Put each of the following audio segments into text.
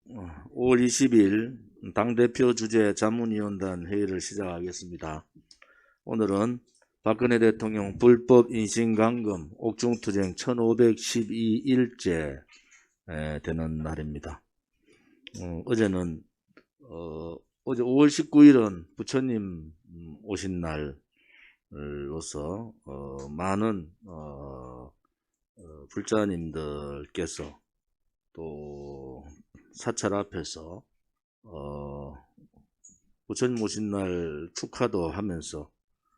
5월 20일 당대표 주재 자문위원단 회의를 시작하겠습니다. 오늘은 박근혜 대통령 불법 인신감금 옥중투쟁 1512일째 되는 날입니다. 어제는 어제 5월 19일은 부처님 오신 날로서 많은 불자님들께서 또 사찰 앞에서 부처님 오신 날 축하도 하면서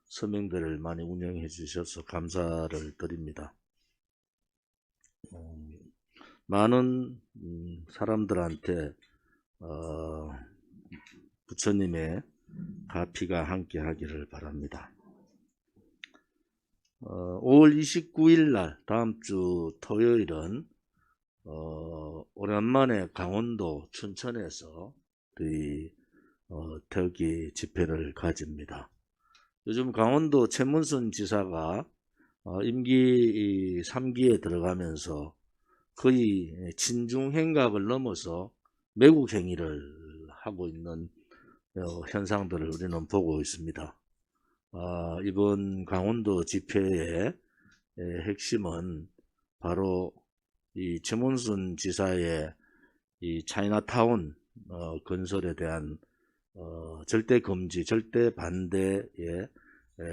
서명대를 많이 운영해 주셔서 감사를 드립니다. 많은 사람들한테 부처님의 가피가 함께 하기를 바랍니다. 5월 29일 날 다음 주 토요일은 오랜만에 강원도 춘천에서 태극기 집회를 가집니다. 요즘 강원도 최문순 지사가 임기 3기에 들어가면서 거의 친중 행각을 넘어서 매국 행위를 하고 있는 현상들을 우리는 보고 있습니다. 이번 강원도 집회의 핵심은 바로 이 최문순 지사의 이 차이나타운 건설에 대한 절대 금지, 절대 반대의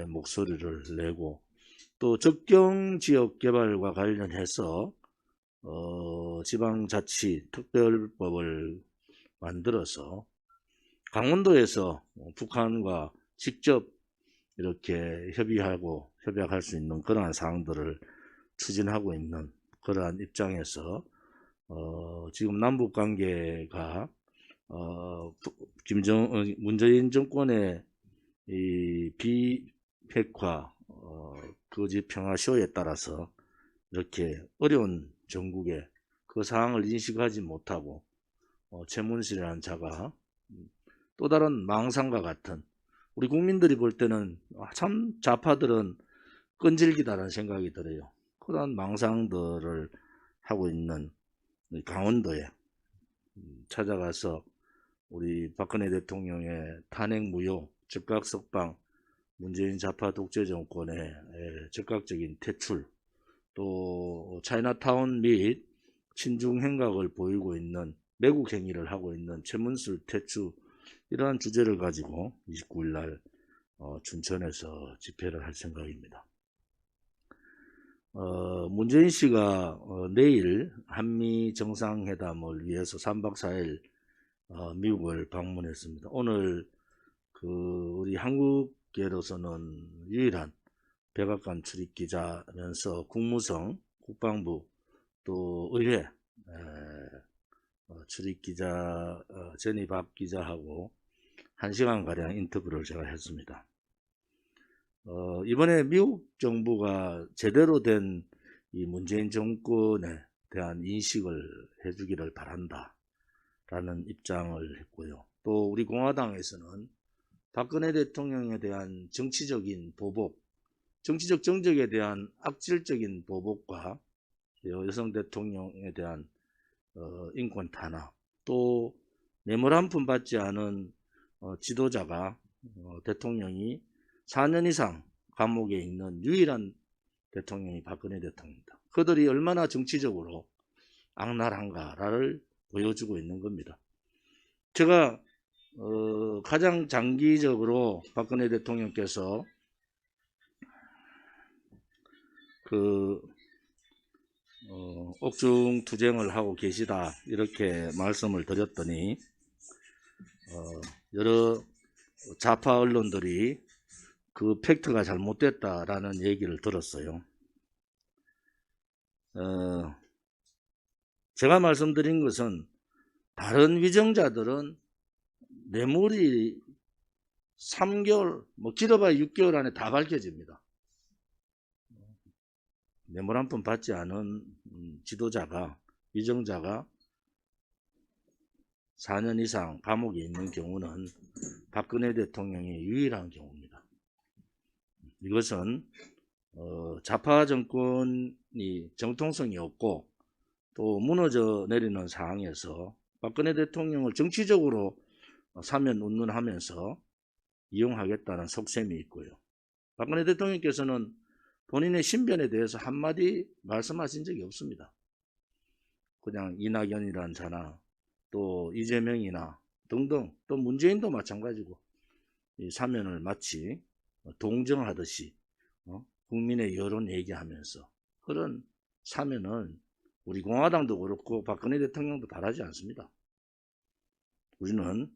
목소리를 내고, 또 접경 지역 개발과 관련해서 지방자치 특별법을 만들어서 강원도에서 북한과 직접 이렇게 협약할 수 있는 그러한 사항들을 추진하고 있는 그러한 입장에서 지금 남북 관계가 문재인 정권의 이 비핵화 거짓 평화 쇼에 따라서 이렇게 어려운 정국에 그 상황을 인식하지 못하고 최문순이라는 자가 또 다른 망상과 같은, 우리 국민들이 볼 때는 참 좌파들은 끈질기다라는 생각이 들어요. 그런 망상들을 하고 있는 강원도에 찾아가서 우리 박근혜 대통령의 탄핵 무효, 즉각 석방, 문재인 좌파 독재 정권의 즉각적인 퇴출, 또 차이나타운 및 친중 행각을 보이고 있는 매국 행위를 하고 있는 최문순 퇴출, 이러한 주제를 가지고 29일 날 춘천에서 집회를 할 생각입니다. 문재인 씨가 내일 한미 정상회담을 위해서 3박 4일 미국을 방문했습니다. 오늘 우리 한국계로서는 유일한 백악관 출입 기자면서 국무성, 국방부, 또 의회 출입 기자 전희 박 기자하고 1시간가량 인터뷰를 제가 했습니다. 이번에 미국 정부가 제대로 된 이 문재인 정권에 대한 인식을 해주기를 바란다 라는 입장을 했고요. 또 우리 공화당에서는 박근혜 대통령에 대한 정치적인 보복, 정치적 정적에 대한 악질적인 보복과 여성 대통령에 대한 인권 탄압, 또 뇌물 한 푼 받지 않은 지도자가 대통령이 4년 이상 감옥에 있는 유일한 대통령이 박근혜 대통령입니다. 그들이 얼마나 정치적으로 악랄한가를 보여주고 있는 겁니다. 제가 가장 장기적으로 박근혜 대통령께서 옥중 투쟁을 하고 계시다 이렇게 말씀을 드렸더니 여러 좌파 언론들이 그 팩트가 잘못됐다라는 얘기를 들었어요. 제가 말씀드린 것은 다른 위정자들은 뇌물이 3개월, 길어봐야 6개월 안에 다 밝혀집니다. 뇌물 한 푼 받지 않은 지도자가, 위정자가 4년 이상 감옥에 있는 경우는 박근혜 대통령이 유일한 경우입니다. 이것은 좌파 정권이 정통성이 없고 또 무너져 내리는 상황에서 박근혜 대통령을 정치적으로 사면 운운하면서 이용하겠다는 속셈이 있고요. 박근혜 대통령께서는 본인의 신변에 대해서 한마디 말씀하신 적이 없습니다. 그냥 이낙연이라는 자나 또 이재명이나 등등 또 문재인도 마찬가지고 이 사면을 마치 동정하듯이 국민의 여론 얘기하면서 그런 사면은 우리 공화당도 그렇고 박근혜 대통령도 바라지 않습니다. 우리는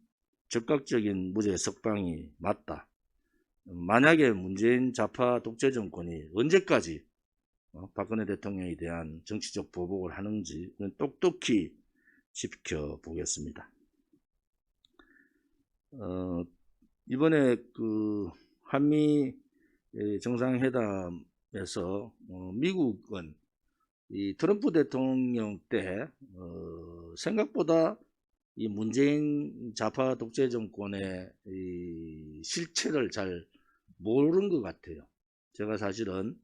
적극적인 무죄 석방이 맞다. 만약에 문재인 좌파 독재 정권이 언제까지 박근혜 대통령에 대한 정치적 보복을 하는지 똑똑히 지켜보겠습니다. 이번에 그 한미 정상회담에서 미국은 이 트럼프 대통령 때 생각보다 이 문재인 좌파 독재 정권의 이 실체를 잘 모르는 것 같아요. 제가 사실은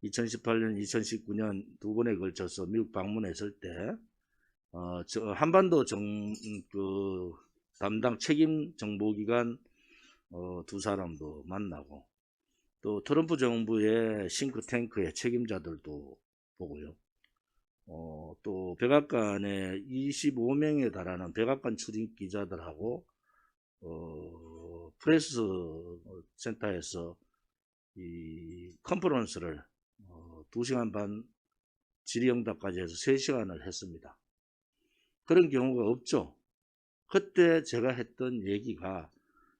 2018년, 2019년 두 번에 걸쳐서 미국 방문했을 때 한반도 담당 책임 정보기관 두 사람도 만나고 또 트럼프 정부의 싱크탱크의 책임자들도 보고요. 또 백악관에 25명에 달하는 백악관 출입 기자들하고 프레스 센터에서 이 컨퍼런스를 2시간 반 질의응답까지 해서 3시간을 했습니다. 그런 경우가 없죠. 그때 제가 했던 얘기가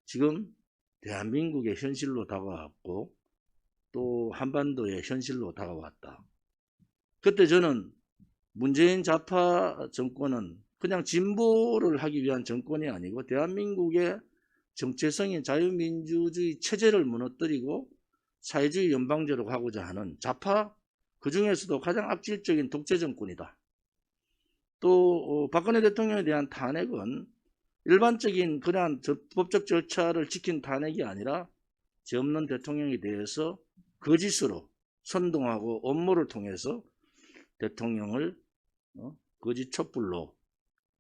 지금 대한민국의 현실로 다가왔고 또 한반도의 현실로 다가왔다. 그때 저는 문재인 좌파 정권은 그냥 진보를 하기 위한 정권이 아니고 대한민국의 정체성인 자유민주주의 체제를 무너뜨리고 사회주의 연방제로 가고자 하는 좌파, 그 중에서도 가장 악질적인 독재 정권이다. 또 박근혜 대통령에 대한 탄핵은 일반적인 그러한 법적 절차를 지킨 탄핵이 아니라 죄 없는 대통령에 대해서 거짓으로 선동하고 업무를 통해서 대통령을 거짓 촛불로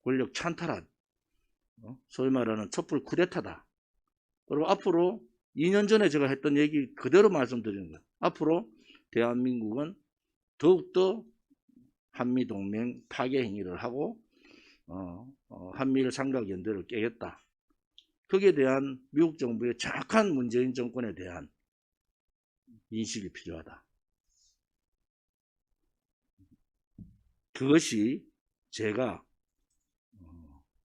권력 찬탈한 소위 말하는 촛불 쿠데타다. 그리고 앞으로 2년 전에 제가 했던 얘기 그대로 말씀드리는 거예요. 앞으로 대한민국은 더욱더 한미동맹 파괴 행위를 하고 한미일 삼각연대를 깨겠다. 거기에 대한 미국 정부의 정확한 문재인 정권에 대한 인식이 필요하다. 그것이 제가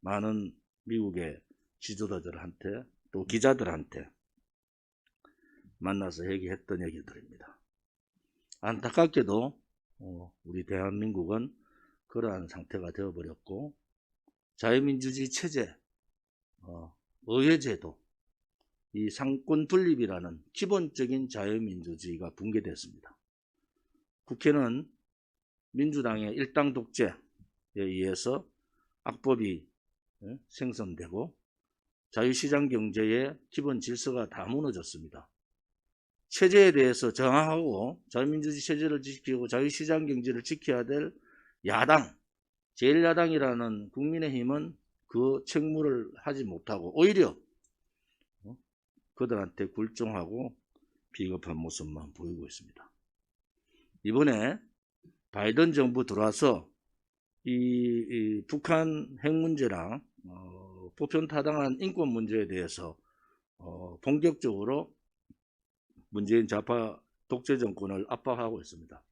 많은 미국의 지도자들한테 또 기자들한테 만나서 얘기했던 얘기들입니다. 안타깝게도 우리 대한민국은 그러한 상태가 되어버렸고 자유민주주의 체제, 의회제도, 이 상권 분립이라는 기본적인 자유민주주의가 붕괴됐습니다. 국회는 민주당의 일당 독재에 의해서 악법이 생성되고 자유시장 경제의 기본 질서가 다 무너졌습니다. 체제에 대해서 저항하고 자유민주주의 체제를 지키고 자유시장 경제를 지켜야 될 야당, 제1야당이라는 국민의힘은 그 책무를 하지 못하고 오히려 그들한테 굴종하고 비겁한 모습만 보이고 있습니다. 이번에 바이든 정부 들어와서 이 북한 핵 문제랑 보편타당한 인권 문제에 대해서 본격적으로 문재인 좌파 독재 정권을 압박하고 있습니다.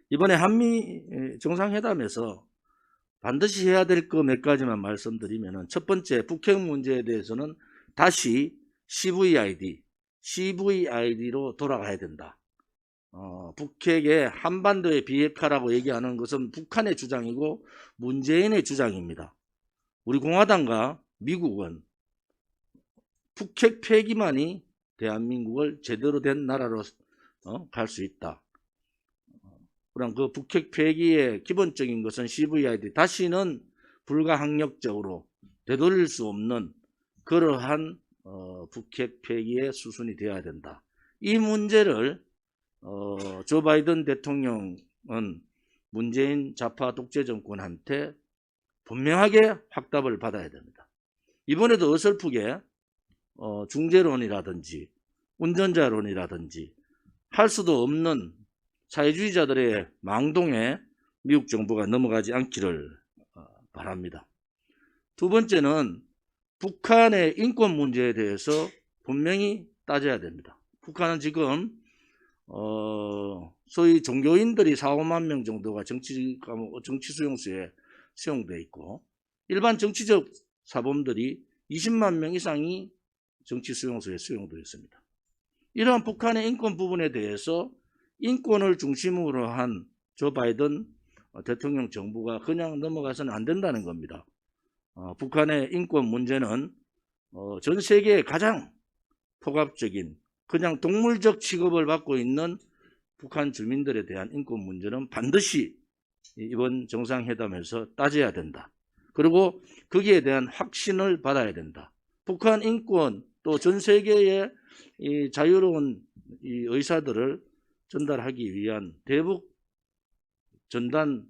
이번에 한미 정상회담에서 반드시 해야 될 거 몇 가지만 말씀드리면 첫 번째 북핵 문제에 대해서는 다시 CVID로 돌아가야 된다. 북핵의 한반도의 비핵화라고 얘기하는 것은 북한의 주장이고 문재인의 주장입니다. 우리 공화당과 미국은 북핵 폐기만이 대한민국을 제대로 된 나라로 갈 수 있다. 그럼 그 북핵 폐기의 기본적인 것은 CVID, 다시는 불가항력적으로 되돌릴 수 없는 그러한 북핵 폐기의 수순이 되어야 된다. 이 문제를 조 바이든 대통령은 문재인 좌파 독재 정권한테 분명하게 확답을 받아야 됩니다. 이번에도 어설프게 중재론이라든지 운전자론이라든지 할 수도 없는 사회주의자들의 망동에 미국 정부가 넘어가지 않기를 바랍니다. 두 번째는 북한의 인권 문제에 대해서 분명히 따져야 됩니다. 북한은 지금 소위 종교인들이 4, 5만 명 정도가 정치 수용소에 수용되어 있고 일반 정치적 사범들이 20만 명 이상이 정치 수용소에 수용되어 있습니다. 이러한 북한의 인권 부분에 대해서 인권을 중심으로 한 조 바이든 대통령 정부가 그냥 넘어가서는 안 된다는 겁니다. 북한의 인권 문제는 전 세계에 가장 폭압적인 그냥 동물적 취급을 받고 있는 북한 주민들에 대한 인권 문제는 반드시 이번 정상회담에서 따져야 된다. 그리고 거기에 대한 확신을 받아야 된다. 북한 인권 또 전 세계의 이 자유로운 이 의사들을 전달하기 위한 대북 전단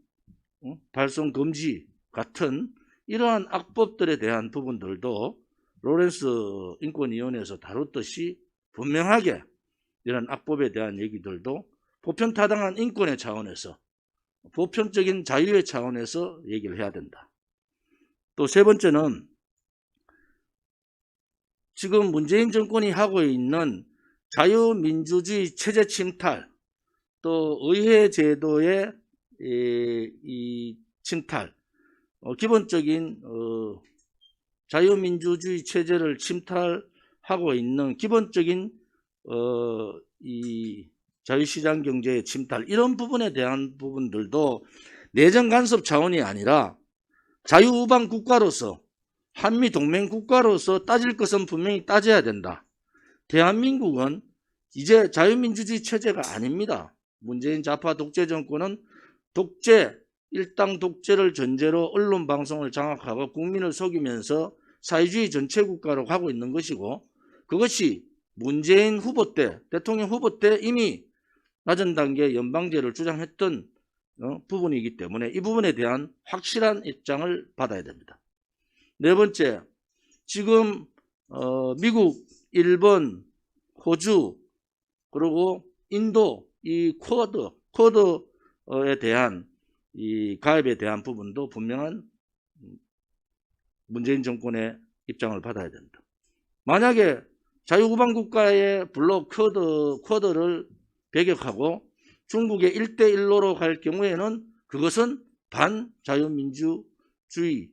발송 금지 같은 이러한 악법들에 대한 부분들도 로렌스 인권위원회에서 다뤘듯이 분명하게 이런 악법에 대한 얘기들도 보편타당한 인권의 차원에서 보편적인 자유의 차원에서 얘기를 해야 된다. 또 세 번째는 지금 문재인 정권이 하고 있는 자유민주주의 체제 침탈 또 의회 제도의 이 침탈 기본적인 자유민주주의 체제를 침탈하고 있는 기본적인 이 자유시장 경제의 침탈 이런 부분에 대한 부분들도 내정 간섭 차원이 아니라 자유우방 국가로서 한미 동맹 국가로서 따질 것은 분명히 따져야 된다. 대한민국은 이제 자유민주주의 체제가 아닙니다. 문재인 좌파 독재 정권은 독재, 일당 독재를 전제로 언론 방송을 장악하고 국민을 속이면서 사회주의 전체 국가로 가고 있는 것이고 그것이 문재인 후보 때, 대통령 후보 때 이미 낮은 단계 연방제를 주장했던 부분이기 때문에 이 부분에 대한 확실한 입장을 받아야 됩니다. 네 번째, 지금 미국, 일본, 호주, 그리고 인도 이 쿼드에 대한 이 가입에 대한 부분도 분명한 문재인 정권의 입장을 받아야 됩니다. 만약에 자유우방 국가의 블록 쿼드를 배격하고 중국의 1대1로로 갈 경우에는 그것은 반자유민주주의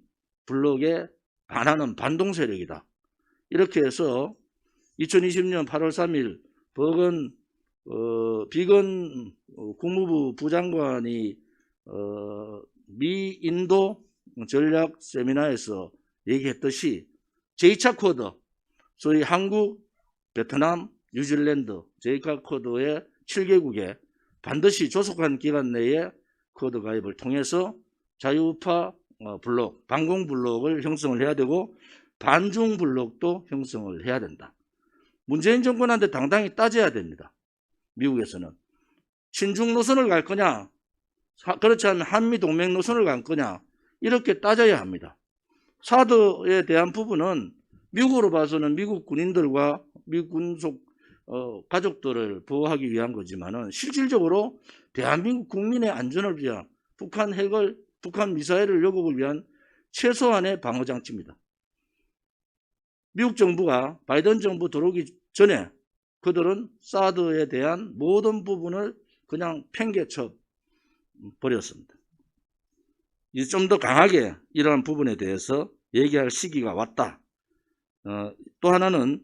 블록에 반하는 반동 세력이다. 이렇게 해서 2020년 8월 3일 비건 국무부 부장관이 미 인도 전략 세미나에서 얘기했듯이 제2차 쿼드, 소위 한국, 베트남, 뉴질랜드 제2차 쿼드의 7개국에 반드시 조속한 기간 내에 쿼드 가입을 통해서 자유우파 블록, 반공 블록을 형성을 해야 되고 반중 블록도 형성을 해야 된다. 문재인 정권한테 당당히 따져야 됩니다. 미국에서는 친중 노선을 갈 거냐, 그렇지 않으면 한미 동맹 노선을 갈 거냐 이렇게 따져야 합니다. 사드에 대한 부분은 미국으로 봐서는 미국 군인들과 미국 군속 가족들을 보호하기 위한 거지만은 실질적으로 대한민국 국민의 안전을 위한 북한 핵을 북한 미사일을 요격을 위한 최소한의 방어 장치입니다. 미국 정부가 바이든 정부 들어오기 전에 그들은 사드에 대한 모든 부분을 그냥 팽개쳐 버렸습니다. 이제 좀 더 강하게 이러한 부분에 대해서 얘기할 시기가 왔다. 또 하나는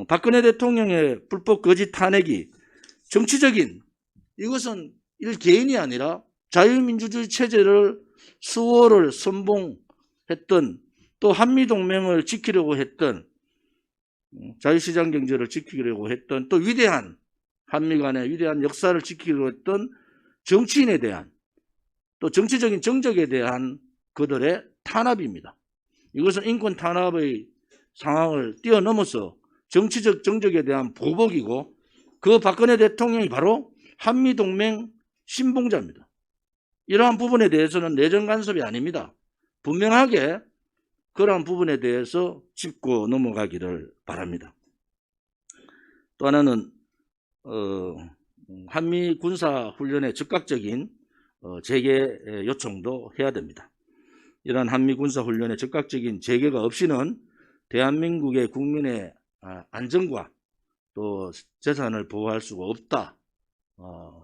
박근혜 대통령의 불법 거짓 탄핵이 정치적인 이것은 일개인이 아니라 자유민주주의 체제를 수호를 선봉했던 또 한미동맹을 지키려고 했던 자유시장 경제를 지키려고 했던 또 위대한 한미 간의 위대한 역사를 지키려고 했던 정치인에 대한 또 정치적인 정적에 대한 그들의 탄압입니다. 이것은 인권 탄압의 상황을 뛰어넘어서 정치적 정적에 대한 보복이고 그 박근혜 대통령이 바로 한미동맹 신봉자입니다. 이러한 부분에 대해서는 내정 간섭이 아닙니다. 분명하게 그러한 부분에 대해서 짚고 넘어가기를 바랍니다. 또 하나는 한미 군사 훈련의 즉각적인 재개 요청도 해야 됩니다. 이러한 한미 군사 훈련의 즉각적인 재개가 없이는 대한민국의 국민의 안전과 또 재산을 보호할 수가 없다.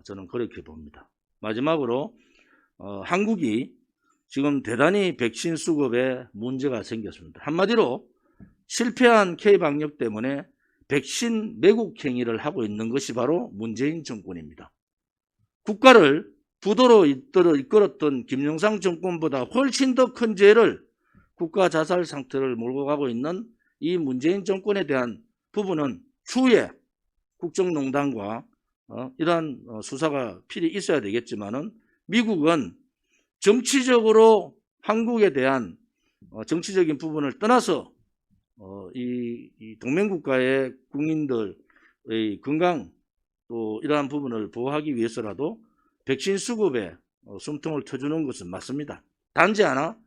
저는 그렇게 봅니다. 마지막으로 한국이 지금 대단히 백신 수급에 문제가 생겼습니다. 한마디로 실패한 K방역 때문에 백신 매국 행위를 하고 있는 것이 바로 문재인 정권입니다. 국가를 부도로 이끌었던 김영삼 정권보다 훨씬 더 큰 죄를 국가 자살 상태를 몰고 가고 있는 이 문재인 정권에 대한 부분은 추후에 국정농단과 이러한 수사가 필히 있어야 되겠지만은 미국은 정치적으로 한국에 대한 정치적인 부분을 떠나서 이 동맹국가의 국민들의 건강 또 이러한 부분을 보호하기 위해서라도 백신 수급에 숨통을 터주는 것은 맞습니다. 단지 하나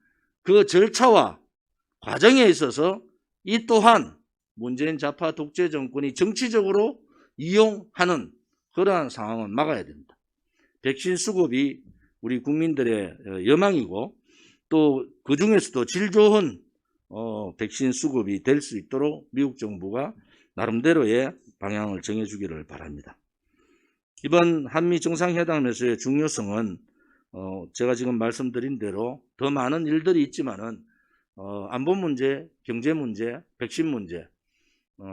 그 절차와 과정에 있어서 이 또한 문재인 좌파 독재 정권이 정치적으로 이용하는 그러한 상황은 막아야 됩니다. 백신 수급이 우리 국민들의 여망이고 또 그 중에서도 질 좋은 백신 수급이 될 수 있도록 미국 정부가 나름대로의 방향을 정해주기를 바랍니다. 이번 한미 정상회담에서의 중요성은 제가 지금 말씀드린 대로 더 많은 일들이 있지만은 안보 문제, 경제 문제, 백신 문제,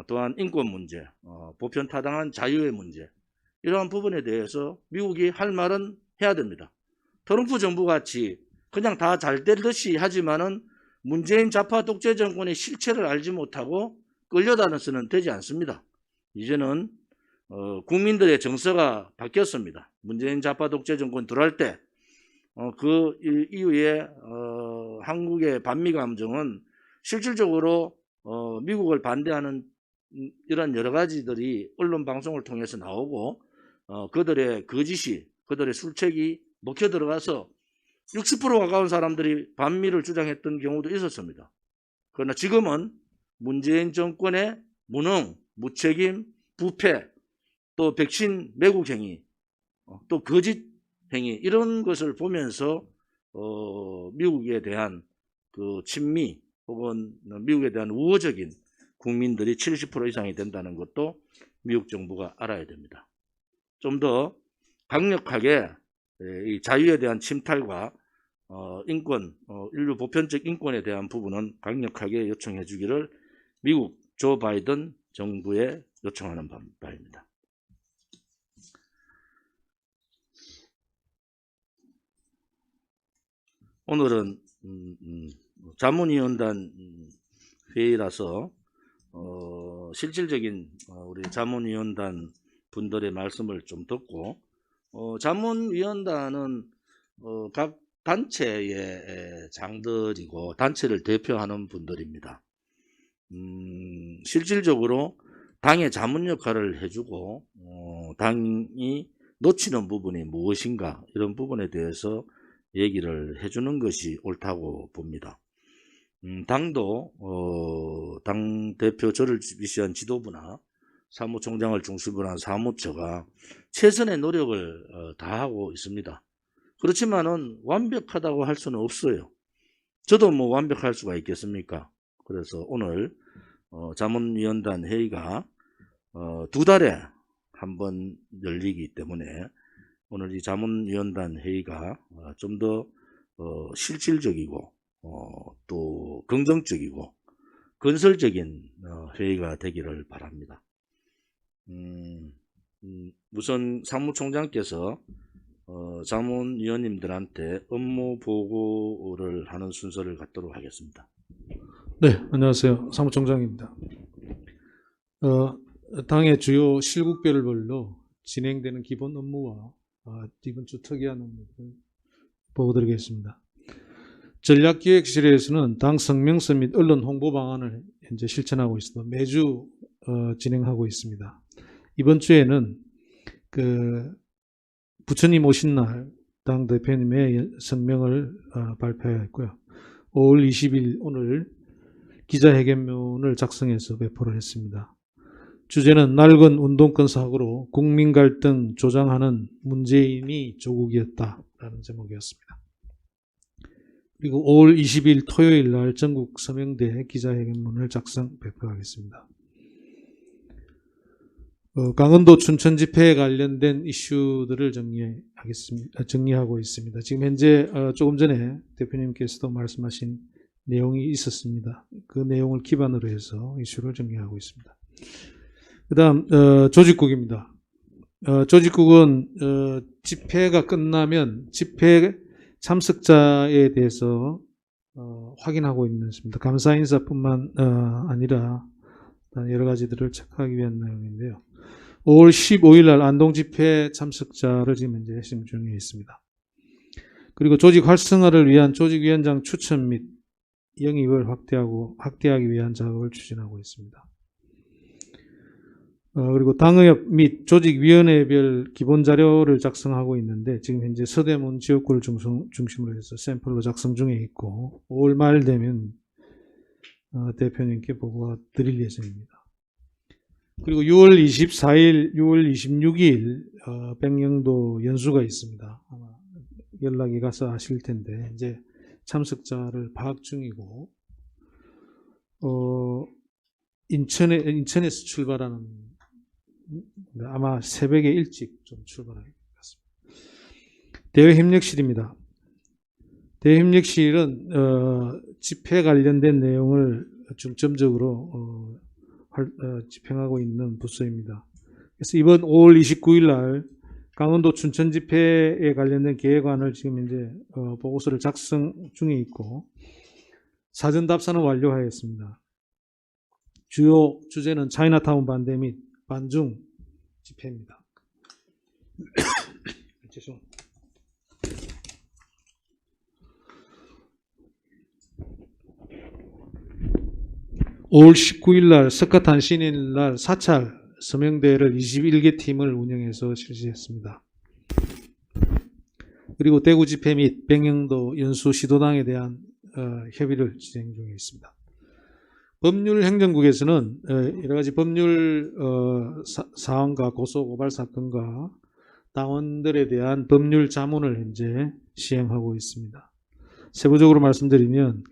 또한 인권 문제, 보편타당한 자유의 문제 이러한 부분에 대해서 미국이 할 말은 해야 됩니다. 트럼프 정부 같이 그냥 다 잘 되듯이 하지만은 문재인 좌파 독재 정권의 실체를 알지 못하고 끌려다녀서는 되지 않습니다. 이제는 국민들의 정서가 바뀌었습니다. 문재인 좌파 독재 정권 들어갈 때 그 이후에 한국의 반미 감정은 실질적으로 미국을 반대하는 이런 여러 가지들이 언론 방송을 통해서 나오고 그들의 거짓이 그들의 술책이 먹혀 들어가서 60% 가까운 사람들이 반미를 주장했던 경우도 있었습니다. 그러나 지금은 문재인 정권의 무능, 무책임, 부패, 또 백신 매국 행위, 또 거짓 행위 이런 것을 보면서 미국에 대한 그 친미 혹은 미국에 대한 우호적인 국민들이 70% 이상이 된다는 것도 미국 정부가 알아야 됩니다. 좀 더 강력하게 이 자유에 대한 침탈과 인권, 인류 보편적 인권에 대한 부분은 강력하게 요청해 주기를 미국 조 바이든 정부에 요청하는 바입니다. 오늘은 자문위원단 회의라서 실질적인 우리 자문위원단 분들의 말씀을 좀 듣고 자문위원단은 각 단체의 장들이고 단체를 대표하는 분들입니다. 실질적으로 당의 자문 역할을 해주고 당이 놓치는 부분이 무엇인가 이런 부분에 대해서 얘기를 해주는 것이 옳다고 봅니다. 당도 당대표 저를 위시한 지도부나 사무총장을 중심으로 한 사무처가 최선의 노력을 다하고 있습니다. 그렇지만은 완벽하다고 할 수는 없어요. 저도 뭐 완벽할 수가 있겠습니까? 그래서 오늘 자문위원단 회의가 2달에 한 번 열리기 때문에 오늘 이 자문위원단 회의가 좀 더 실질적이고 또 긍정적이고 건설적인 회의가 되기를 바랍니다. 우선 사무총장께서 자문위원님들한테 업무 보고를 하는 순서를 갖도록 하겠습니다. 네, 안녕하세요. 사무총장입니다. 당의 주요 실국별로 진행되는 기본 업무와 이번 주 특이한 업무를 보고드리겠습니다. 전략기획실에서는 당 성명서 및 언론 홍보 방안을 현재 실천하고 있어서 매주 진행하고 있습니다. 이번 주에는 부처님 오신 날 당 대표님의 성명을 발표했고요. 5월 20일 오늘 기자회견문을 작성해서 배포를 했습니다. 주제는 낡은 운동권 사고로 국민 갈등 조장하는 문재인이 조국이었다라는 제목이었습니다. 그리고 5월 20일 토요일 날 전국 서명대 기자회견문을 작성 배포하겠습니다. 강원도 춘천 집회에 관련된 이슈들을 정리하고 있습니다. 지금 현재 조금 전에 대표님께서도 말씀하신 내용이 있었습니다. 그 내용을 기반으로 해서 이슈를 정리하고 있습니다. 그 다음 조직국입니다. 조직국은 집회가 끝나면 집회 참석자에 대해서 확인하고 있는 것입니다. 감사 인사뿐만 아니라 여러 가지들을 체크하기 위한 내용인데요. 5월 15일 날 안동 집회 참석자를 지금 현재 핵심 중에 있습니다. 그리고 조직 활성화를 위한 조직위원장 추천 및 영입을 확대하기 위한 작업을 추진하고 있습니다. 그리고 당의협 및 조직위원회별 기본자료를 작성하고 있는데 지금 현재 서대문 지역구를 중심으로 해서 샘플로 작성 중에 있고 5월 말 되면 대표님께 보고가 드릴 예정입니다. 그리고 6월 24일, 6월 26일 백령도 연수가 있습니다. 아마 연락이 가서 아실 텐데 이제 참석자를 파악 중이고 인천에서 출발하는 아마 새벽에 일찍 좀 출발할 것 같습니다. 대외협력실입니다. 대외협력실은 집회 관련된 내용을 중점적으로 집행하고 있는 부서입니다. 그래서 이번 5월 29일 날 강원도 춘천 집회에 관련된 계획안을 지금 이제 보고서를 작성 중에 있고 사전 답사는 완료하였습니다. 주요 주제는 차이나타운 반대 및 반중 집회입니다. 죄송합니다. (5월 19일) 날 석가탄 신일 날 사찰 서명대회를 21개 팀을 운영해서 실시했습니다. 그리고 대구 집회 및 백령도 연수 시도당에 대한 협의를 진행 중에 있습니다. 법률 행정국에서는 여러 가지 법률 사안과 고소 고발 사건과 당원들에 대한 법률 자문을 현재 시행하고 있습니다. 세부적으로 말씀드리면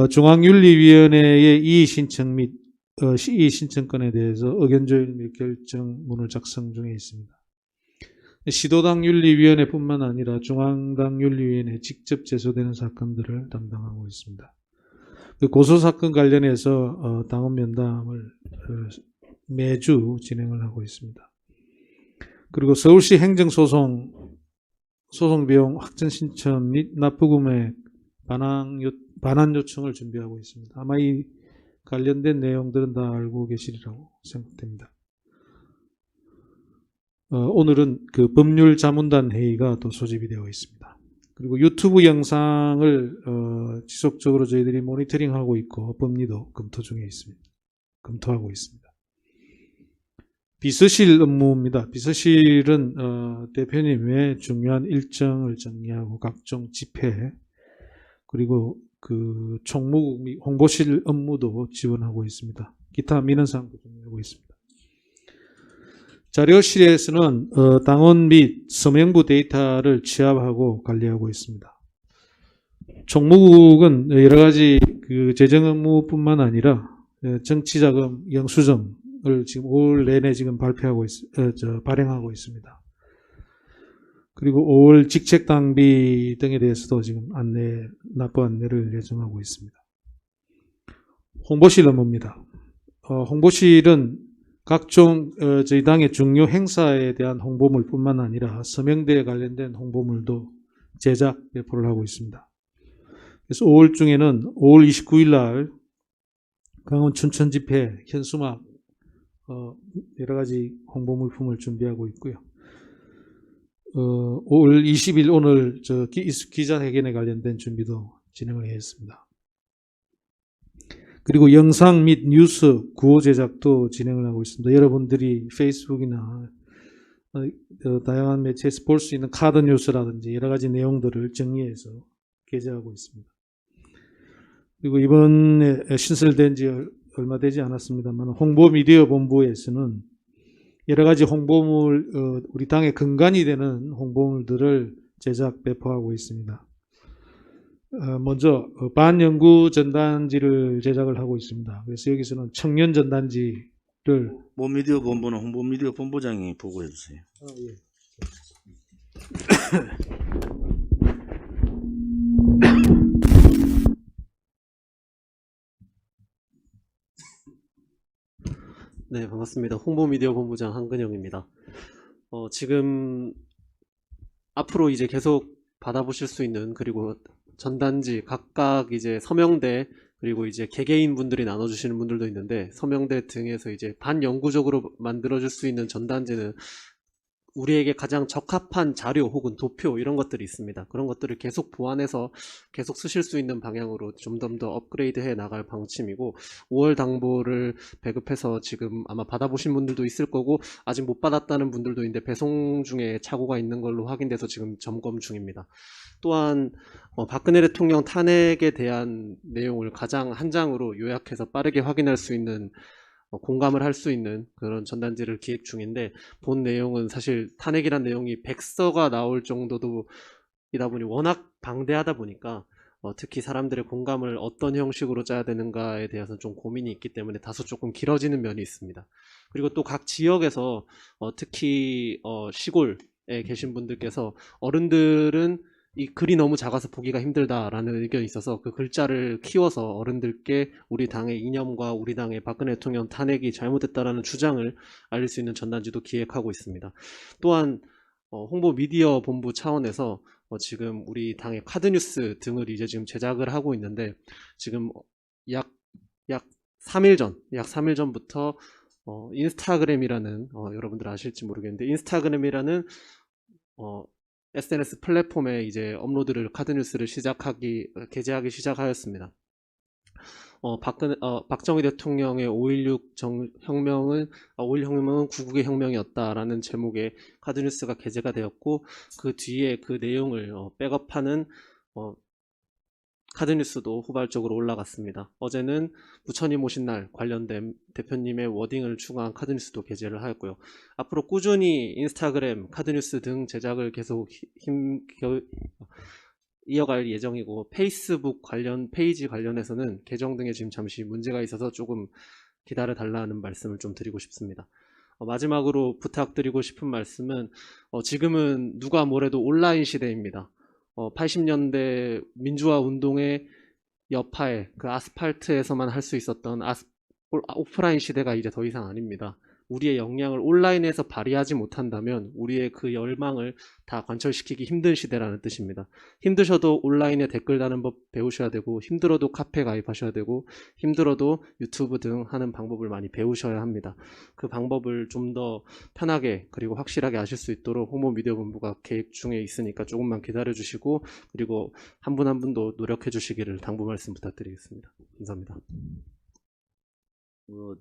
중앙윤리위원회의 이의신청 및 이의신청건에 대해서 의견조율 및 결정문을 작성 중에 있습니다. 시도당 윤리위원회뿐만 아니라 중앙당 윤리위원회에 직접 제소되는 사건들을 담당하고 있습니다. 그 고소사건 관련해서 당원 면담을 매주 진행을 하고 있습니다. 그리고 서울시 행정소송 소송비용 확정 신청 및 납부금액 반환 요청을 준비하고 있습니다. 아마 이 관련된 내용들은 다 알고 계시리라고 생각됩니다. 오늘은 그 법률 자문단 회의가 또 소집이 되어 있습니다. 그리고 유튜브 영상을 지속적으로 저희들이 모니터링하고 있고 법리도 검토하고 있습니다. 비서실 업무입니다. 비서실은 대표님의 중요한 일정을 정리하고 각종 집회 그리고 그 총무국 및 홍보실 업무도 지원하고 있습니다. 기타 민원사항도 정리하고 있습니다. 자료실에서는 당원 및 서명부 데이터를 취합하고 관리하고 있습니다. 총무국은 여러 가지 그 재정 업무뿐만 아니라 정치자금 영수증을 지금 올 내내 지금 발행하고 있습니다. 그리고 5월 직책당비 등에 대해서도 지금 납부 안내를 예정하고 있습니다. 홍보실 업무입니다. 홍보실은 각종 저희 당의 중요 행사에 대한 홍보물뿐만 아니라 서명대에 관련된 홍보물도 제작, 배포를 하고 있습니다. 그래서 5월 중에는 5월 29일 날 강원 춘천 집회 현수막 여러 가지 홍보물품을 준비하고 있고요. 5월 20일 오늘 기자회견에 관련된 준비도 진행을 했습니다. 그리고 영상 및 뉴스 구호 제작도 진행을 하고 있습니다. 여러분들이 페이스북이나 다양한 매체에서 볼 수 있는 카드 뉴스라든지 여러 가지 내용들을 정리해서 게재하고 있습니다. 그리고 이번에 신설된 지 얼마 되지 않았습니다만 홍보미디어본부에서는 여러 가지 홍보물, 우리 당의 근간이 되는 홍보물들을 제작 배포하고 있습니다. 먼저 반영구 전단지를 제작을 하고 있습니다. 그래서 여기서는 청년 전단지를 미디어 본부는 홍보 미디어 본부장이 보고해 주세요. 예. 네, 반갑습니다. 홍보미디어 본부장 한근영입니다. 지금 앞으로 이제 계속 받아보실 수 있는, 그리고 전단지 각각 이제 서명대, 그리고 이제 개개인 분들이 나눠주시는 분들도 있는데, 서명대 등에서 이제 반영구적으로 만들어줄 수 있는 전단지는 우리에게 가장 적합한 자료 혹은 도표 이런 것들이 있습니다. 그런 것들을 계속 보완해서 계속 쓰실 수 있는 방향으로 좀 더 업그레이드해 나갈 방침이고, 5월 당보를 배급해서 지금 아마 받아보신 분들도 있을 거고 아직 못 받았다는 분들도 있는데 배송 중에 착오가 있는 걸로 확인돼서 지금 점검 중입니다. 또한 박근혜 대통령 탄핵에 대한 내용을 가장 한 장으로 요약해서 빠르게 확인할 수 있는, 공감을 할 수 있는 그런 전단지를 기획 중인데, 본 내용은 사실 탄핵이란 내용이 100서가 나올 정도도 이다 보니 워낙 방대하다 보니까 특히 사람들의 공감을 어떤 형식으로 짜야 되는가에 대해서 좀 고민이 있기 때문에 다소 조금 길어지는 면이 있습니다. 그리고 또 각 지역에서 특히 시골에 계신 분들께서 어른들은 이 글이 너무 작아서 보기가 힘들다라는 의견이 있어서 그 글자를 키워서 어른들께 우리 당의 이념과 우리 당의 박근혜 대통령 탄핵이 잘못됐다라는 주장을 알릴 수 있는 전단지도 기획하고 있습니다. 또한 홍보 미디어 본부 차원에서 지금 우리 당의 카드뉴스 등을 이제 지금 제작을 하고 있는데, 지금 약 3일 전부터 인스타그램이라는, 여러분들 아실지 모르겠는데, 인스타그램이라는 SNS 플랫폼에 이제 업로드를, 카드뉴스를 게재하기 시작하였습니다. 박정희 대통령의 5.16 혁명은 5.16 혁명은 구국의 혁명이었다라는 제목의 카드뉴스가 게재가 되었고, 그 뒤에 그 내용을 백업하는 카드뉴스도 후발적으로 올라갔습니다. 어제는 부처님 오신 날 관련된 대표님의 워딩을 추가한 카드뉴스도 게재를 하였고요. 앞으로 꾸준히 인스타그램, 카드뉴스 등 제작을 계속 이어갈 예정이고, 페이스북 관련 페이지 관련해서는 계정 등에 지금 잠시 문제가 있어서 조금 기다려 달라는 말씀을 좀 드리고 싶습니다. 마지막으로 부탁드리고 싶은 말씀은, 지금은 누가 뭐래도 온라인 시대입니다. 80년대 민주화 운동의 여파에 그 아스팔트에서만 할 수 있었던 오프라인 시대가 이제 더 이상 아닙니다. 우리의 역량을 온라인에서 발휘하지 못한다면 우리의 그 열망을 다 관철시키기 힘든 시대라는 뜻입니다. 힘드셔도 온라인에 댓글 다는 법 배우셔야 되고, 힘들어도 카페 가입하셔야 되고, 힘들어도 유튜브 등 하는 방법을 많이 배우셔야 합니다. 그 방법을 좀 더 편하게 그리고 확실하게 아실 수 있도록 홍보미디어본부가 계획 중에 있으니까 조금만 기다려 주시고, 그리고 한 분 한 분도 노력해 주시기를 당부 말씀 부탁드리겠습니다. 감사합니다.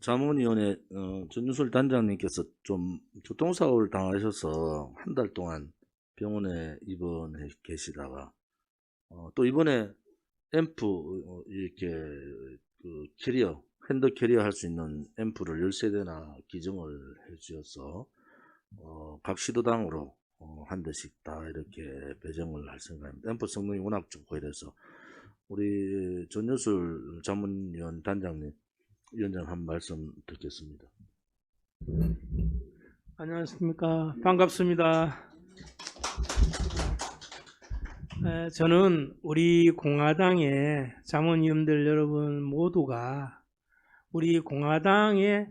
자문위원회 전유술 단장님께서 좀 교통사고를 당하셔서 한 달 동안 병원에 입원해 계시다가 또 이번에 앰프 이렇게 그 캐리어, 핸드 캐리어 할 수 있는 앰프를 13대나 기증을 해 주셔서 각 시도당으로 한 대씩 다 이렇게 배정을 할 생각입니다. 앰프 성능이 워낙 좋고 이래서 우리 전유술 자문위원 단장님, 위원장 한 말씀 듣겠습니다. 안녕하십니까. 반갑습니다. 저는 우리 공화당의 자문위원들 여러분 모두가 우리 공화당에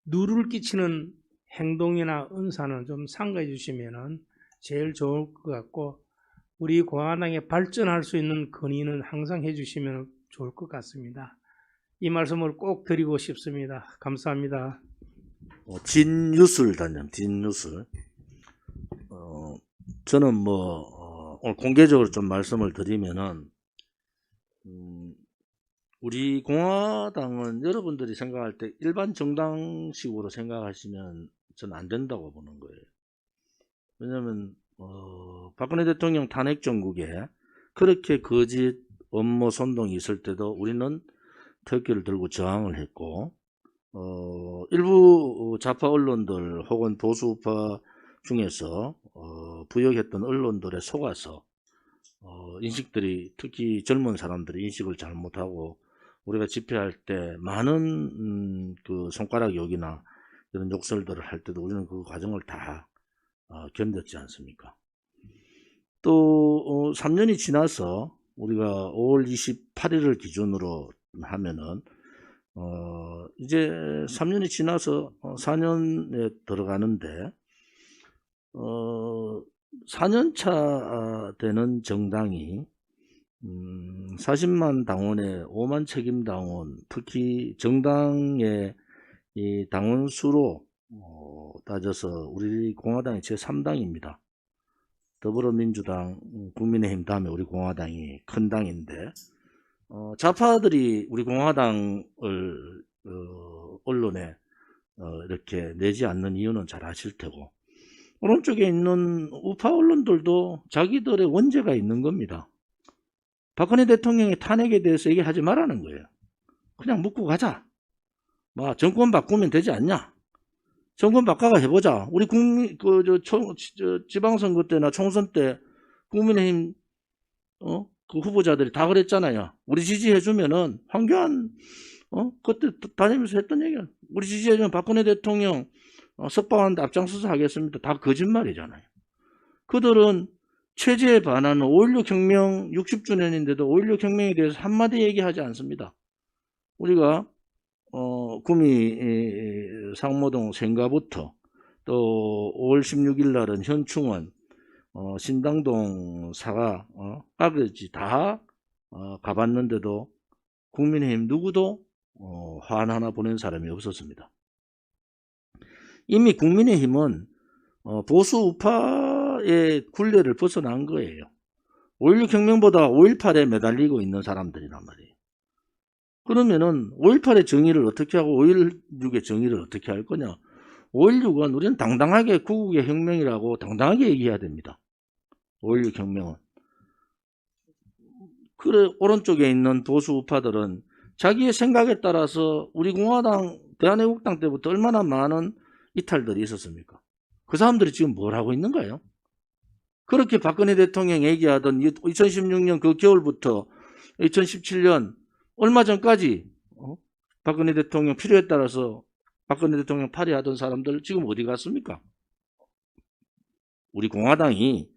누를 끼치는 행동이나 은사는 좀 삼가해 주시면 제일 좋을 것 같고, 우리 공화당에 발전할 수 있는 건의는 항상 해주시면 좋을 것 같습니다. 이 말씀을 꼭 드리고 싶습니다. 감사합니다. 진유술 단장, 진유술. 저는 오늘 공개적으로 좀 말씀을 드리면은, 우리 공화당은 여러분들이 생각할 때 일반 정당식으로 생각하시면 저는 안 된다고 보는 거예요. 왜냐면, 박근혜 대통령 탄핵 정국에 그렇게 거짓 업무 선동이 있을 때도 우리는 태극기를 들고 저항을 했고, 일부 좌파 언론들 혹은 보수우파 중에서 부역했던 언론들에 속아서 인식들이, 특히 젊은 사람들이 인식을 잘못하고 우리가 집회할 때 많은 그 손가락 욕이나 이런 욕설들을 할 때도 우리는 그 과정을 다 견뎠지 않습니까? 또 3년이 지나서 우리가 5월 28일을 기준으로 하면은 이제 3년이 지나서 4년에 들어가는데 4년차 되는 정당이 40만 당원에 5만 책임 당원, 특히 정당의 이 당원 수로 따져서 우리 공화당이 제3당입니다. 더불어민주당, 국민의힘 다음에 우리 공화당이 큰 당인데, 좌파들이 우리 공화당을 언론에 이렇게 내지 않는 이유는 잘 아실 테고, 오른쪽에 있는 우파 언론들도 자기들의 원죄가 있는 겁니다. 박근혜 대통령의 탄핵에 대해서 얘기하지 말라는 거예요. 그냥 묻고 가자. 뭐 정권 바꾸면 되지 않냐? 정권 바꿔가 해보자. 우리 지방선거 때나 총선 때 국민의힘 그 후보자들이 다 그랬잖아요. 우리 지지해주면은 황교안 그때 다니면서 했던 얘기야. 우리 지지해주면 박근혜 대통령 석방하는데 앞장서서 하겠습니다. 다 거짓말이잖아요. 그들은 체제에 반하는 5.16 혁명 60주년인데도 5.16 혁명에 대해서 한마디 얘기하지 않습니다. 우리가 구미 상모동 생가부터 또 5월 16일 날은 현충원, 신당동 사과, 까지 다 가봤는데도 국민의힘 누구도 화환 하나 보낸 사람이 없었습니다. 이미 국민의힘은 보수 우파의 굴레를 벗어난 거예요. 5.16 혁명보다 5.18에 매달리고 있는 사람들이란 말이에요. 그러면은 5.18의 정의를 어떻게 하고 5.16의 정의를 어떻게 할 거냐. 5.16은 우리는 당당하게 구국의 혁명이라고 당당하게 얘기해야 됩니다. 5.16 혁명은. 그래, 오른쪽에 있는 보수 우파들은 자기의 생각에 따라서 우리 공화당, 대한애국당 때부터 얼마나 많은 이탈들이 있었습니까? 그 사람들이 지금 뭘 하고 있는 거예요? 그렇게 박근혜 대통령 얘기하던 2016년 그 겨울부터 2017년 얼마 전까지 박근혜 대통령 필요에 따라서 박근혜 대통령 파리하던 사람들 지금 어디 갔습니까? 우리 공화당이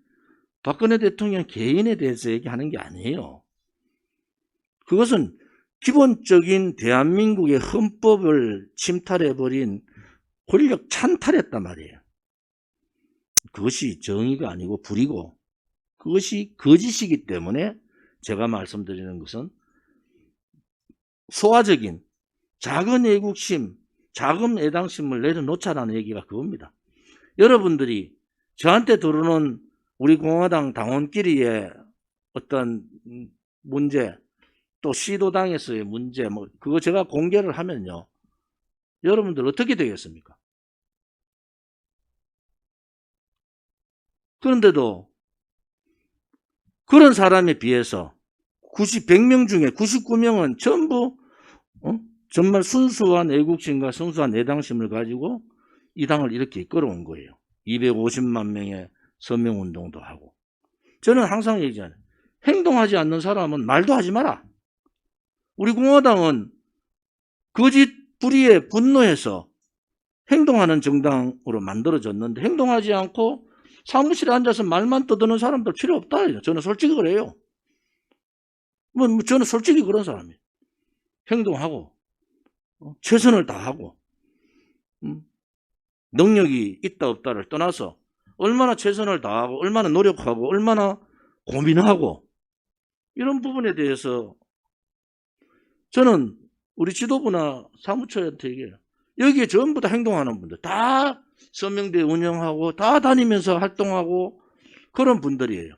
박근혜 대통령 개인에 대해서 얘기하는 게 아니에요. 그것은 기본적인 대한민국의 헌법을 침탈해버린 권력 찬탈했단 말이에요. 그것이 정의가 아니고 불이고 그것이 거짓이기 때문에 제가 말씀드리는 것은 소화적인 작은 애국심, 작은 애당심을 내려놓자라는 얘기가 그겁니다. 여러분들이 저한테 들어오는 우리 공화당 당원끼리의 어떤 문제, 또 시도당에서의 문제, 뭐 그거 제가 공개를 하면요, 여러분들 어떻게 되겠습니까? 그런데도 그런 사람에 비해서 100명 중에 99명은 전부 정말 순수한 애국심과 순수한 애당심을 가지고 이 당을 이렇게 이끌어온 거예요. 250만 명의 서명운동도 하고. 저는 항상 얘기하잖아요. 행동하지 않는 사람은 말도 하지 마라. 우리 공화당은 거짓 불의에 분노해서 행동하는 정당으로 만들어졌는데 행동하지 않고 사무실에 앉아서 말만 떠드는 사람들 필요 없다. 저는 솔직히 그래요. 저는 솔직히 그런 사람이에요. 행동하고 최선을 다하고 능력이 있다 없다를 떠나서 얼마나 최선을 다하고 얼마나 노력하고 얼마나 고민하고 이런 부분에 대해서 저는 우리 지도부나 사무처한테 얘기해요. 여기에 전부 다 행동하는 분들, 다 서명대 운영하고 다 다니면서 활동하고 그런 분들이에요.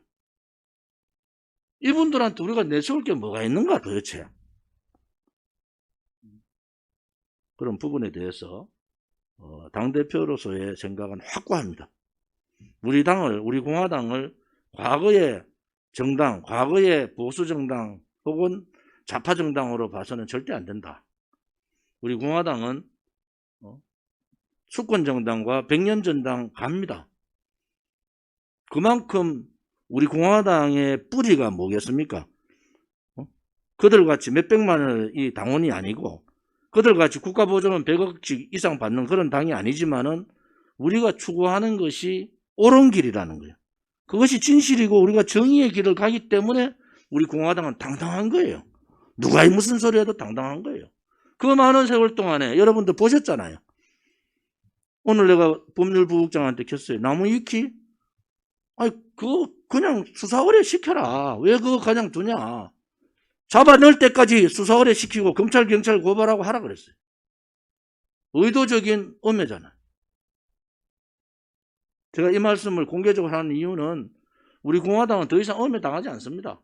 이분들한테 우리가 내세울 게 뭐가 있는가 도대체. 그런 부분에 대해서 당대표로서의 생각은 확고합니다. 우리 당을, 우리 공화당을 과거의 정당, 과거의 보수정당, 혹은 좌파 정당으로 봐서는 절대 안 된다. 우리 공화당은 수권 정당과 백년 정당 갑니다. 그만큼 우리 공화당의 뿌리가 뭐겠습니까? 그들같이 몇백만원이 당원이 아니고 그들같이 국가보조는 100억씩 이상 받는 그런 당이 아니지만은 우리가 추구하는 것이 옳은 길이라는 거예요. 그것이 진실이고 우리가 정의의 길을 가기 때문에 우리 공화당은 당당한 거예요. 누가 무슨 소리 해도 당당한 거예요. 그 많은 세월 동안에 여러분들 보셨잖아요. 오늘 내가 법률부국장한테 켰어요. 나무 위키? 아니, 그거 그냥 수사 의뢰 시켜라. 왜 그거 그냥 두냐. 잡아 넣을 때까지 수사 의뢰 시키고 검찰, 경찰 고발하고 하라 그랬어요. 의도적인 음해잖아요. 제가 이 말씀을 공개적으로 하는 이유는 우리 공화당은 더 이상 음해 당하지 않습니다.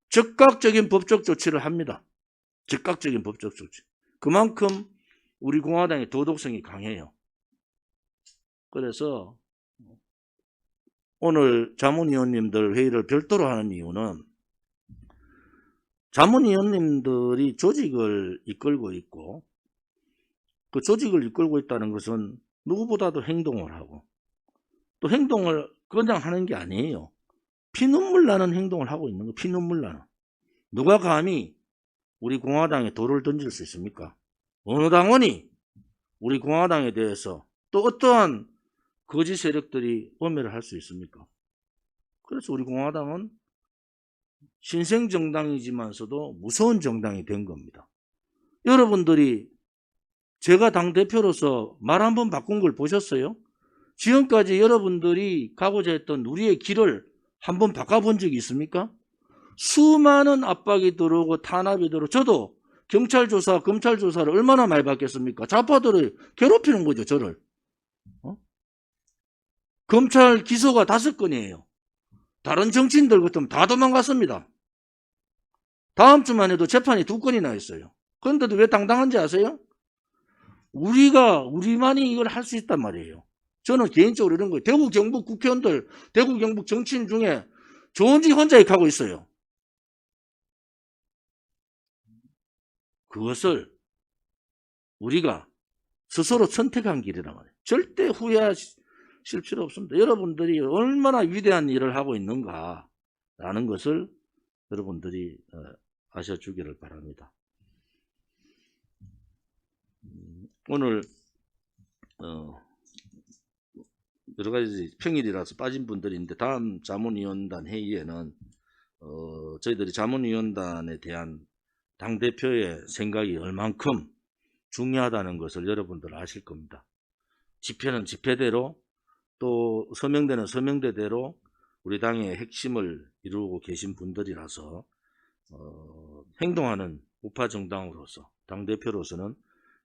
즉각적인 법적 조치를 합니다. 즉각적인 법적 조치. 그만큼 우리 공화당의 도덕성이 강해요. 그래서 오늘 자문위원님들 회의를 별도로 하는 이유는 자문위원님들이 조직을 이끌고 있고 그 조직을 이끌고 있다는 것은 누구보다도 행동을 하고 또 행동을 그냥 하는 게 아니에요. 피눈물 나는 행동을 하고 있는 거, 피눈물 나는. 누가 감히 우리 공화당에 돌을 던질 수 있습니까? 어느 당원이 우리 공화당에 대해서 또 어떠한 거짓 세력들이 엄해를 할 수 있습니까? 그래서 우리 공화당은 신생 정당이지만서도 무서운 정당이 된 겁니다. 여러분들이 제가 당대표로서 말 한번 바꾼 걸 보셨어요? 지금까지 여러분들이 가고자 했던 우리의 길을 한번 바꿔본 적이 있습니까? 수많은 압박이 들어오고 탄압이 들어오고 저도 경찰 조사, 검찰 조사를 얼마나 많이 받겠습니까? 좌파들을 괴롭히는 거죠, 저를. 검찰 기소가 5건이에요. 다른 정치인들 같으면 다 도망갔습니다. 다음 주만 해도 재판이 2건이나 있어요. 그런데도 왜 당당한지 아세요? 우리만이 이걸 할 수 있단 말이에요. 저는 개인적으로 이런 거예요. 대구 경북 국회의원들, 대구 경북 정치인 중에 좋은 짓 혼자 하고 있어요. 그것을 우리가 스스로 선택한 길이란 말이에요. 절대 후회하실 필요 없습니다. 여러분들이 얼마나 위대한 일을 하고 있는가라는 것을 여러분들이 아셔주기를 바랍니다. 오늘 여러 가지 평일이라서 빠진 분들이 있는데 다음 자문위원단 회의에는 저희들이 자문위원단에 대한 당대표의 생각이 얼만큼 중요하다는 것을 여러분들 아실 겁니다. 집회는 집회대로 또 서명대는 서명대대로 우리 당의 핵심을 이루고 계신 분들이라서 행동하는 우파 정당으로서 당대표로서는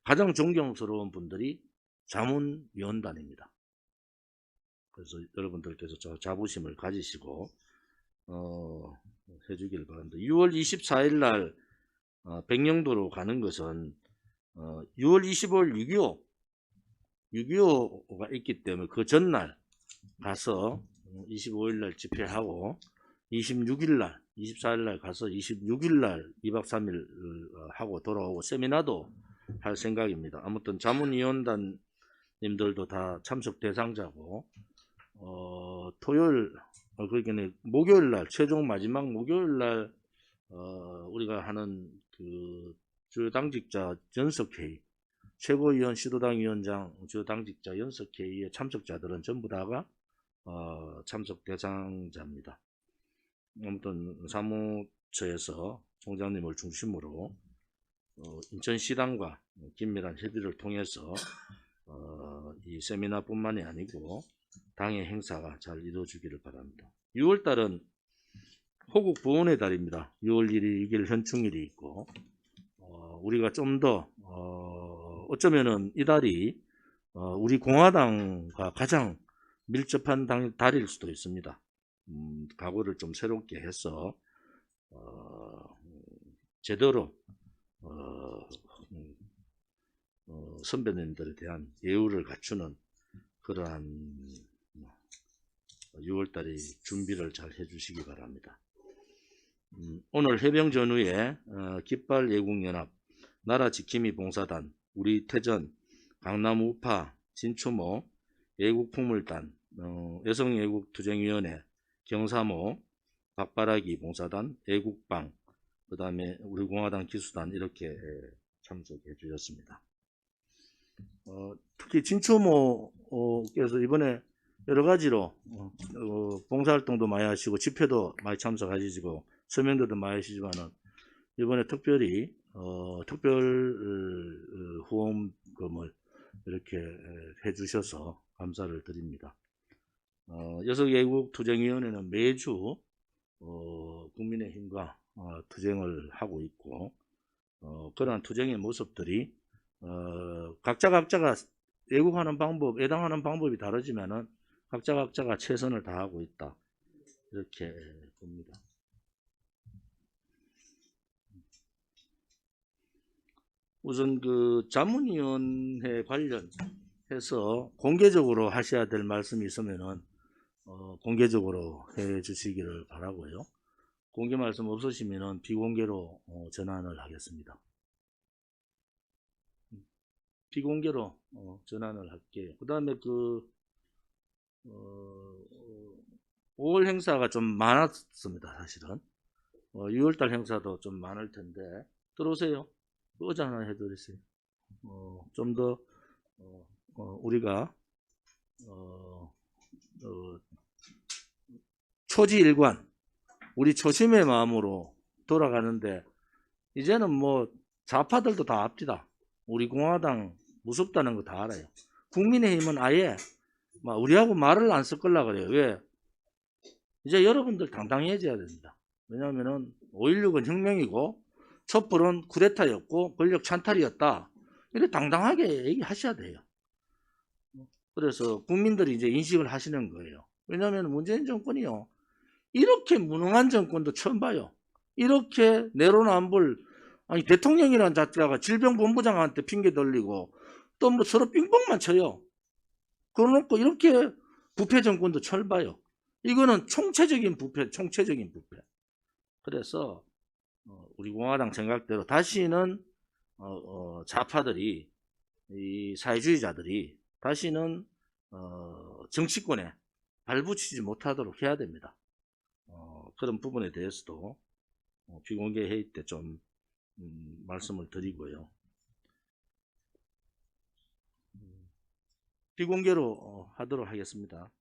가장 존경스러운 분들이 자문위원단입니다. 그래서 여러분들께서 자부심을 가지시고 해주길 바랍니다. 6월 24일 날 백령도로 가는 것은 6월 25일 6.25가 있기 때문에 그 전날 가서 25일 날 집회하고 26일 날 24일 날 가서 26일 날 2박 3일 하고 돌아오고 세미나도 할 생각입니다. 아무튼 자문위원단 님들도 다 참석 대상자고 토요일 그러니까 목요일 날 최종 마지막 목요일 날 우리가 하는 그 주요 당직자 연석회의 최고위원, 시도당위원장, 주요 당직자 연석회의에 참석자들은 전부 다가 참석 대상자입니다. 아무튼 사무처에서 총장님을 중심으로 인천시당과 긴밀한 협의를 통해서 이 세미나뿐만이 아니고 당의 행사가 잘 이루어지기를 바랍니다. 6월달은 호국 보훈의 달입니다. 6월 1일, 2일 현충일이 있고 우리가 좀 더 어쩌면은 이 달이 우리 공화당과 가장 밀접한 달일 수도 있습니다. 각오를 좀 새롭게 해서 제대로 선배님들에 대한 예우를 갖추는 그러한 6월달에 준비를 잘 해주시기 바랍니다. 오늘 해병 전후에 깃발 예국연합, 나라지킴이 봉사단, 우리 태전, 강남 우파, 진추모, 애국풍물단, 여성애국투쟁위원회, 경사모, 박바라기 봉사단, 애국방, 그 다음에 우리 공화당 기수단 이렇게 참석해 주셨습니다. 특히 진추모께서 이번에 여러 가지로 봉사활동도 많이 하시고 집회도 많이 참석하시고 서명들도 많이 하시지만은 이번에 특별히 특별 후원금을 이렇게 해주셔서 감사를 드립니다. 여성애국투쟁위원회는 매주 국민의힘과 투쟁을 하고 있고 그러한 투쟁의 모습들이 각자가 애국하는 방법, 애당하는 방법이 다르지만은 각자가 최선을 다하고 있다 이렇게 봅니다. 우선 그 자문위원회 관련해서 공개적으로 하셔야 될 말씀이 있으면은 공개적으로 해 주시기를 바라고요. 공개 말씀 없으시면은 비공개로 전환을 하겠습니다. 비공개로 전환을 할게요. 그 다음에 5월 행사가 좀 많았습니다. 사실은 6월달 행사도 좀 많을 텐데 들어오세요. 의자 하나 해드리세요. 좀 더 우리가 초지일관 우리 초심의 마음으로 돌아가는데 이제는 뭐 좌파들도 다 압니다. 우리 공화당 무섭다는 거 다 알아요. 국민의힘은 아예 우리하고 말을 안 섞으려고 그래요. 왜? 이제 여러분들 당당해져야 됩니다. 왜냐하면은 5.16은 혁명이고 촛불은 쿠데타였고 권력 찬탈이었다. 이렇게 당당하게 얘기하셔야 돼요. 그래서 국민들이 이제 인식을 하시는 거예요. 왜냐하면 문재인 정권이요. 이렇게 무능한 정권도 처음 봐요. 이렇게 내로남불 아니 대통령이라는 자체가 질병본부장한테 핑계 돌리고 또 뭐 서로 빙봉만 쳐요. 그러놓고 이렇게 부패 정권도 처음 봐요. 이거는 총체적인 부패. 그래서 우리 공화당 생각대로 다시는 좌파들이 이 사회주의자들이 다시는 정치권에 발붙이지 못하도록 해야 됩니다. 그런 부분에 대해서도 비공개 회의 때 좀 말씀을 드리고요. 비공개로 하도록 하겠습니다.